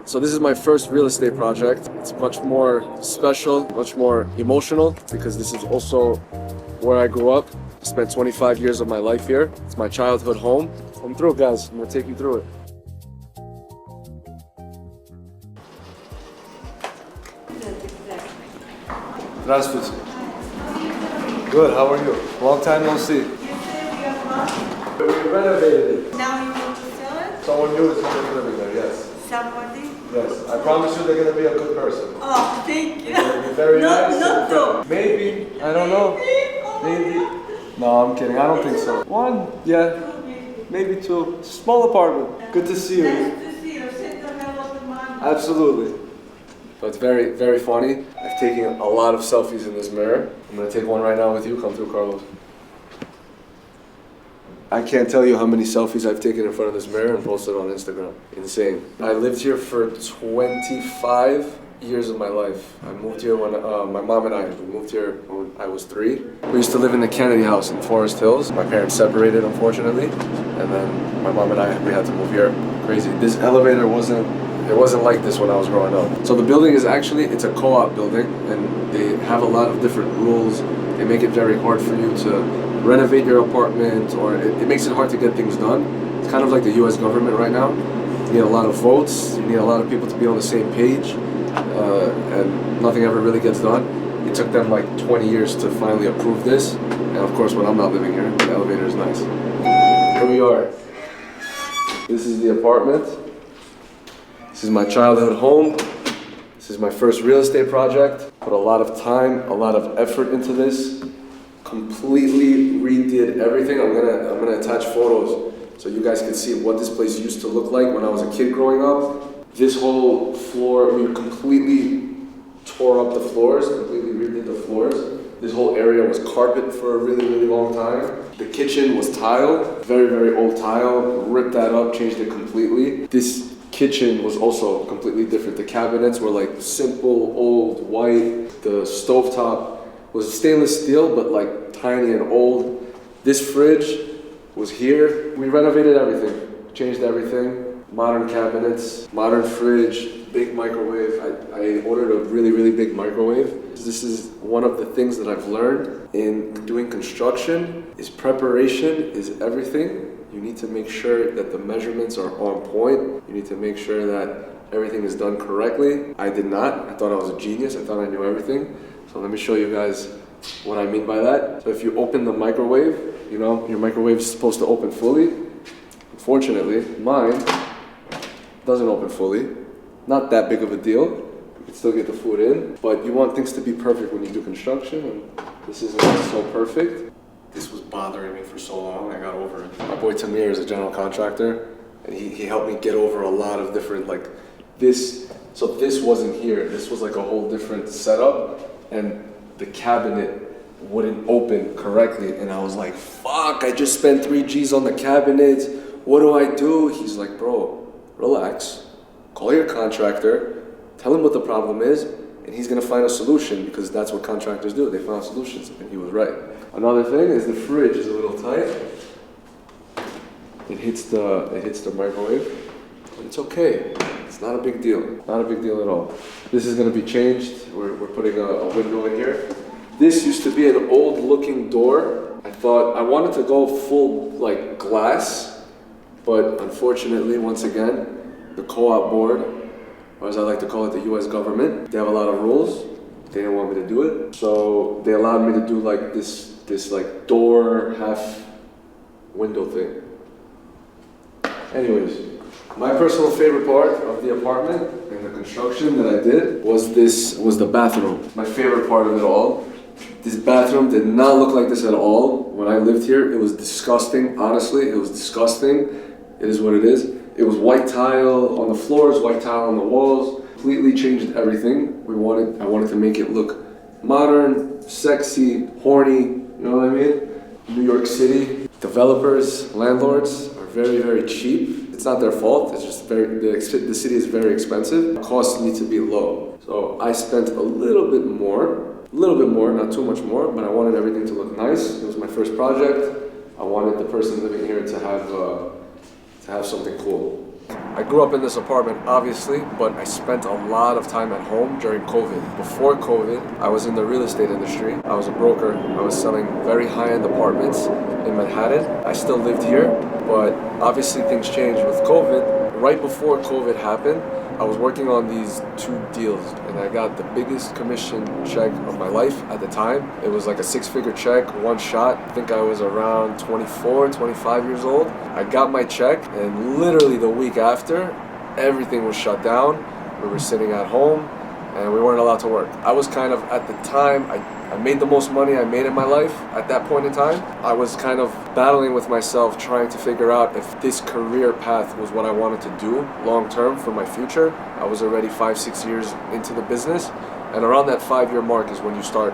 So this is my first real estate project. It's much more special, much more emotional because this is also where I grew up. I spent 25 years of my life here. It's my childhood home. Come through, guys. I'm gonna take you through it. Здравствуйте. Good, how are you? Long time no see. We renovated it. Now you want to sell it? Someone new is going to be living there, yes. Somebody? Yes, I promise you they're going to be a good person. Oh, thank you. They're going to be very nice. Not two. Maybe, I don't know. Maybe. No, I'm kidding, I don't think so. One, yeah, maybe two. Small apartment. Good to see you. Nice to see you. Sit down and look at mine. Absolutely. So it's very, very funny. I've taken a lot of selfies in this mirror. I'm going to take one right now with you. Come through, Carlos. I can't tell you how many selfies I've taken in front of this mirror and posted on Instagram. Insane. I lived here for 25 years of my life. I moved here when my mom and we moved here when I was 3. We used to live in the Kennedy house in Forest Hills. My parents separated, unfortunately, and then my mom and we had to move here. Crazy. This elevator wasn't like this when I was growing up. So the building is actually, it's a co-op building, and they have a lot of different rules. They make it very hard for you to renovate your apartment, or it makes it hard to get things done. It's kind of like the US government right now. You need a lot of votes, you need a lot of people to be on the same page, and nothing ever really gets done. It took them like 20 years to finally approve this, and of course when I'm not living here, the elevator is nice. Here we are. This is the apartment. This is my childhood home. This is my first real estate project. Put a lot of time, a lot of effort into this. Completely redid everything. I'm gonna attach photos so you guys can see what this place used to look like when I was a kid growing up. This whole floor, we completely tore up the floors, completely redid the floors. This whole area was carpet for a really, really long time. The kitchen was tile, very, very old tile. Ripped that up, changed it completely. This kitchen was also completely different. The cabinets were like simple, old, white. The stovetop was stainless steel, but like tiny and old. This fridge was here. We renovated everything, changed everything. Modern cabinets, modern fridge, big microwave. I ordered a really, really big microwave. This is one of the things that I've learned in doing construction is preparation is everything. You need to make sure that the measurements are on point. You need to make sure that everything is done correctly. I did not. I thought I was a genius. I thought I knew everything. So let me show you guys what I mean by that. So if you open the microwave, you know, your microwave is supposed to open fully. Unfortunately, mine doesn't open fully. Not that big of a deal. You can still get the food in, but you want things to be perfect when you do construction, and this isn't so perfect. This was bothering me for so long, I got over it. My boy Tamir is a general contractor, and he helped me get over a lot of different, like this. So this wasn't here. This was like a whole different setup, and the cabinet wouldn't open correctly. And I was like, fuck, I just spent 3 G's on the cabinet. What do I do? He's like, bro, relax. Call your contractor, tell him what the problem is, and he's gonna find a solution, because that's what contractors do. They find solutions, and he was right. Another thing is the fridge is a little tight. It hits the microwave. It's okay. It's not a big deal. Not a big deal at all. This is going to be changed. We're putting a window in here. This used to be an old looking door. I thought I wanted to go full like glass, but unfortunately, once again, the co-op board, or as I like to call it, the US government, they have a lot of rules. They didn't want me to do it. So they allowed me to do like this like door half window thing. Anyways, my personal favorite part of the apartment and the construction that I did was the bathroom. My favorite part of it all. This bathroom did not look like this at all. When I lived here, it was disgusting. Honestly, it was disgusting. It is what it is. It was white tile on the floors, white tile on the walls. Completely changed everything. I wanted to make it look modern, sexy, horny, you know what I mean? New York City, developers, landlords are very, very cheap. It's not their fault, it's just the city is very expensive. Costs need to be low. So I spent a little bit more, not too much more, but I wanted everything to look nice. It was my first project. I wanted the person living here to have something cool. I grew up in this apartment, obviously, but I spent a lot of time at home during COVID. Before COVID, I was in the real estate industry. I was a broker. I was selling very high-end apartments in Manhattan. I still lived here, but obviously things changed with COVID. Right before COVID happened, I was working on these 2 deals, and I got the biggest commission check of my life at the time. It was like a 6-figure check, one shot. I think I was around 24, 25 years old. I got my check, and literally the week after, everything was shut down. We were sitting at home, and we weren't allowed to work. I was kind of, at the time, I made the most money I made in my life at that point in time. I was kind of battling with myself, trying to figure out if this career path was what I wanted to do long term for my future. I was already 5-6 years into the business, and around that 5-year mark is when you start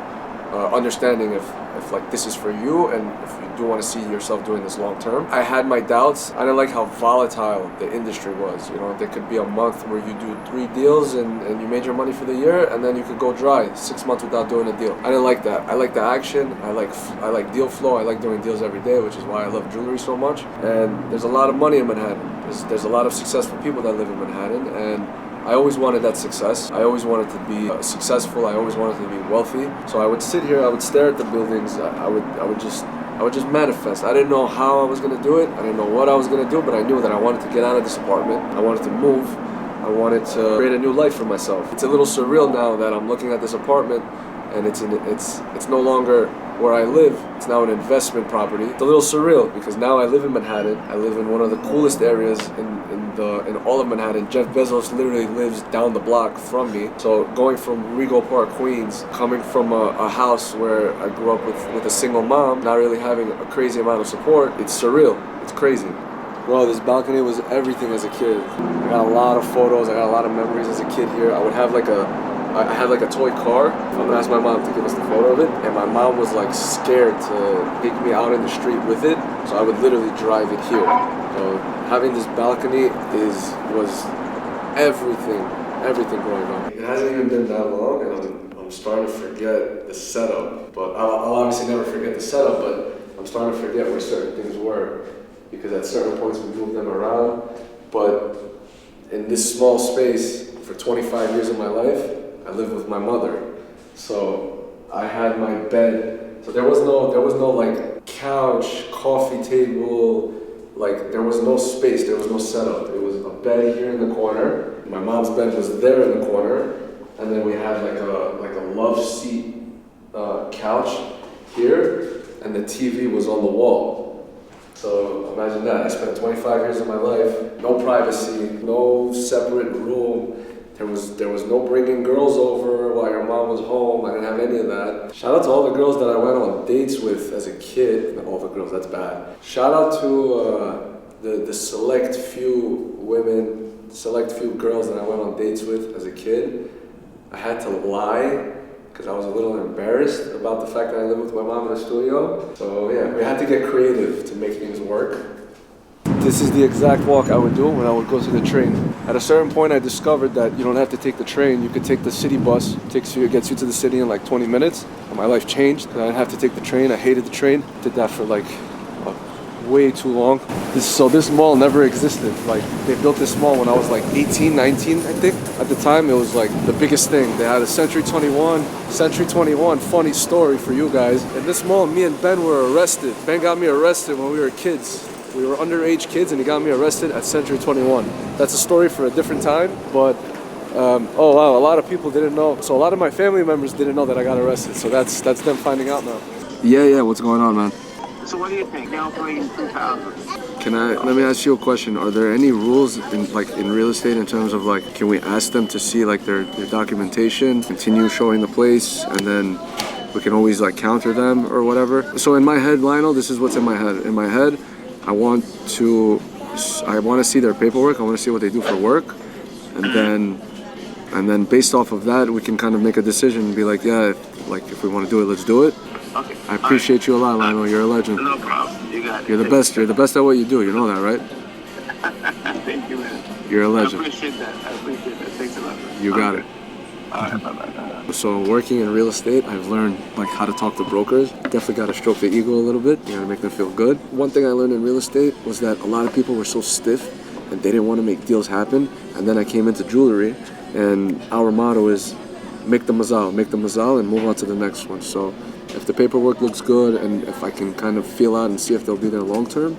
understanding if like this is for you and if you do want to see yourself doing this long term. I had my doubts. I didn't like how volatile the industry was. You know, there could be a month where you do 3 deals and you made your money for the year, and then you could go dry 6 months without doing a deal. I didn't like that. I like the action. I like deal flow. I like doing deals every day, which is why I love jewelry so much. And there's a lot of money in Manhattan. There's a lot of successful people that live in Manhattan, and I always wanted that success. I always wanted to be successful. I always wanted to be wealthy. So I would sit here, I would stare at the buildings. I would just manifest. I didn't know how I was gonna do it. I didn't know what I was gonna do, but I knew that I wanted to get out of this apartment. I wanted to move. I wanted to create a new life for myself. It's a little surreal now that I'm looking at this apartment, and it's no longer where I live. It's now an investment property. It's a little surreal because now I live in Manhattan. I live in one of the coolest areas in all of Manhattan. Jeff Bezos literally lives down the block from me. So going from Regal Park, Queens, coming from a house where I grew up with a single mom, not really having a crazy amount of support, it's surreal. It's crazy. Bro, this balcony was everything as a kid. I got a lot of photos. I got a lot of memories as a kid here. I had like a toy car. I'm gonna ask my mom to give us the photo of it, and my mom was like scared to take me out in the street with it, so I would literally drive it here. So having this balcony was everything growing up. It hasn't even been that long, and I'm starting to forget the setup. But I'll obviously never forget the setup, but I'm starting to forget where certain things were, because at certain points we moved them around. But in this small space, for 25 years of my life, I lived with my mother. So I had my bed. So there was no like couch, coffee table, like there was no space, there was no setup. It was a bed here in the corner. My mom's bed was there in the corner, and then we had like a love seat couch here, and the TV was on the wall. So imagine that. I spent 25 years of my life, no privacy, no separate room. There was no bringing girls over while your mom was home. I didn't have any of that. Shout out to all the girls that I went on dates with as a kid. Not all the girls, that's bad. Shout out to the select few women, select few girls that I went on dates with as a kid. I had to lie because I was a little embarrassed about the fact that I lived with my mom in the studio. So yeah, we had to get creative to make things work. This is the exact walk I would do when I would go to the train. At a certain point, I discovered that you don't have to take the train. You could take the city bus. It gets you to the city in like 20 minutes. And my life changed. I didn't have to take the train. I hated the train. Did that for like way too long. So this mall never existed. Like they built this mall when I was like 18, 19, I think. At the time, it was like the biggest thing. They had a Century 21. Century 21, funny story for you guys. In this mall, me and Ben were arrested. Ben got me arrested when we were kids. We were underage kids, and he got me arrested at Century 21. That's a story for a different time, but oh wow, a lot of people didn't know. So a lot of my family members didn't know that I got arrested. So that's them finding out now. Yeah, what's going on, man? So what do you think? Now playing 2000. Let me ask you a question. Are there any rules in real estate in terms of like, can we ask them to see like their documentation, continue showing the place, and then we can always like counter them or whatever? So in my head, Lionel, this is what's in my head. In my head, I want to see their paperwork. I want to see what they do for work, and then based off of that, we can kind of make a decision and be like, yeah, like if we want to do it, let's do it. Okay. I appreciate you a lot, Lionel. You're a legend. No problem. You got it. You're the best. You're the best at what you do. You know that, right? Thank you, man. You're a legend. I appreciate that. Thanks a lot. You got it. All right, bye-bye. So working in real estate, I've learned like how to talk to brokers. Definitely got to stroke the ego a little bit. You got to make them feel good. One thing I learned in real estate was that a lot of people were so stiff and they didn't want to make deals happen. And then I came into jewelry, and our motto is make the mazal, and move on to the next one. So if the paperwork looks good, and if I can kind of feel out and see if they'll be there long term,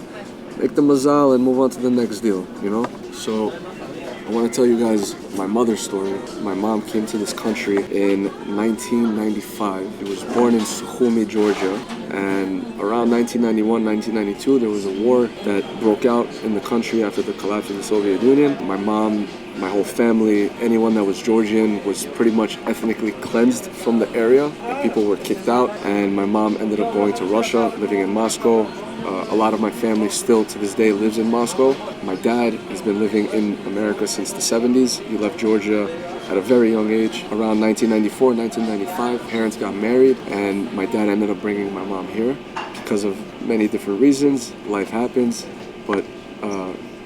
make the mazal and move on to the next deal, you know? So I want to tell you guys my mother's story. My mom came to this country in 1995. She was born in Sukhumi, Georgia. And around 1991, 1992, there was a war that broke out in the country after the collapse of the Soviet Union. My mom, my whole family, anyone that was Georgian was pretty much ethnically cleansed from the area. People were kicked out, and my mom ended up going to Russia, living in Moscow. A lot of my family still to this day lives in Moscow. My dad has been living in America since the 70s. He left Georgia at a very young age, around 1994, 1995. Parents got married, and my dad ended up bringing my mom here because of many different reasons. Life happens, but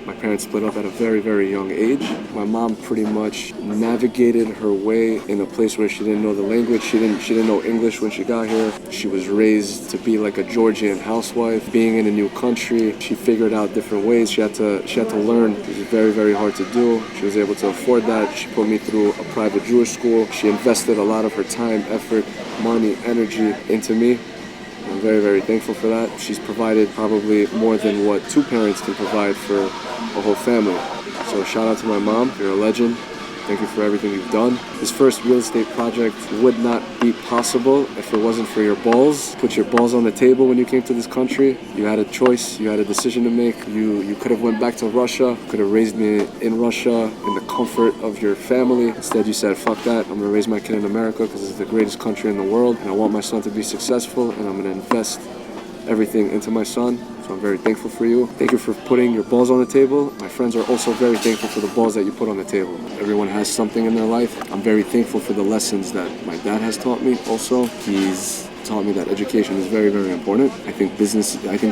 my parents split up at a very, very young age. My mom pretty much navigated her way in a place where she didn't know the language. She didn't know English when she got here. She was raised to be like a Georgian housewife. Being in a new country, she figured out different ways. She had to learn. It was very, very hard to do. She was able to afford that. She put me through a private Jewish school. She invested a lot of her time, effort, money, energy into me. I'm very, very thankful for that. She's provided probably more than what two parents can provide for a whole family. So shout out to my mom. You're a legend. Thank you for everything you've done. This first real estate project would not be possible if it wasn't for your balls. Put your balls on the table when you came to this country. You had a choice. You had a decision to make. You could have went back to Russia. Could have raised me in Russia in the comfort of your family. Instead, you said, fuck that. I'm going to raise my kid in America because it's the greatest country in the world. And I want my son to be successful. And I'm going to invest everything into my son. So I'm very thankful for you. Thank you for putting your balls on the table. My friends are also very thankful for the balls that you put on the table. Everyone has something in their life. I'm very thankful for the lessons that my dad has taught me also. He's taught me that education is very, very important. I think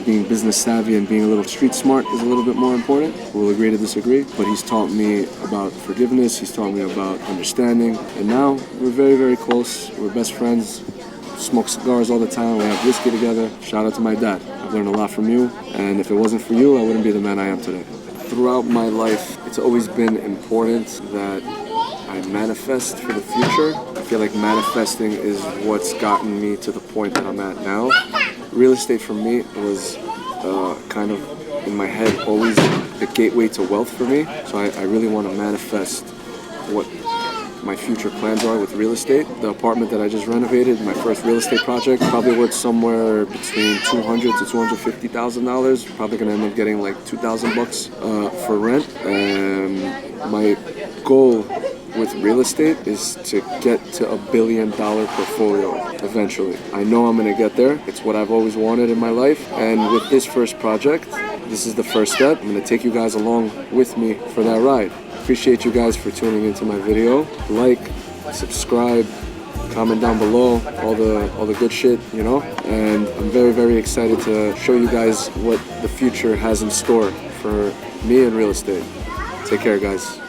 being business savvy and being a little street smart is a little bit more important. We'll agree to disagree. But he's taught me about forgiveness. He's taught me about understanding. And now we're very, very close. We're best friends. Smoke cigars all the time. We have whiskey together. Shout out to my dad. I've learned a lot from you, and if it wasn't for you, I wouldn't be the man I am today. Throughout my life, it's always been important that I manifest for the future. I feel like manifesting is what's gotten me to the point that I'm at now. Real estate for me was kind of in my head always the gateway to wealth for me. So I really want to manifest what my future plans are with real estate. The apartment that I just renovated, my first real estate project, probably worth somewhere between $200,000 to $250,000. Probably gonna end up getting like $2,000 for rent. My goal with real estate is to get to $1 billion portfolio eventually. I know I'm gonna get there. It's what I've always wanted in my life. And with this first project, this is the first step. I'm gonna take you guys along with me for that ride. Appreciate you guys for tuning into my video. Like, subscribe, comment down below, all the good shit, you know? And I'm very, very excited to show you guys what the future has in store for me in real estate. Take care, guys.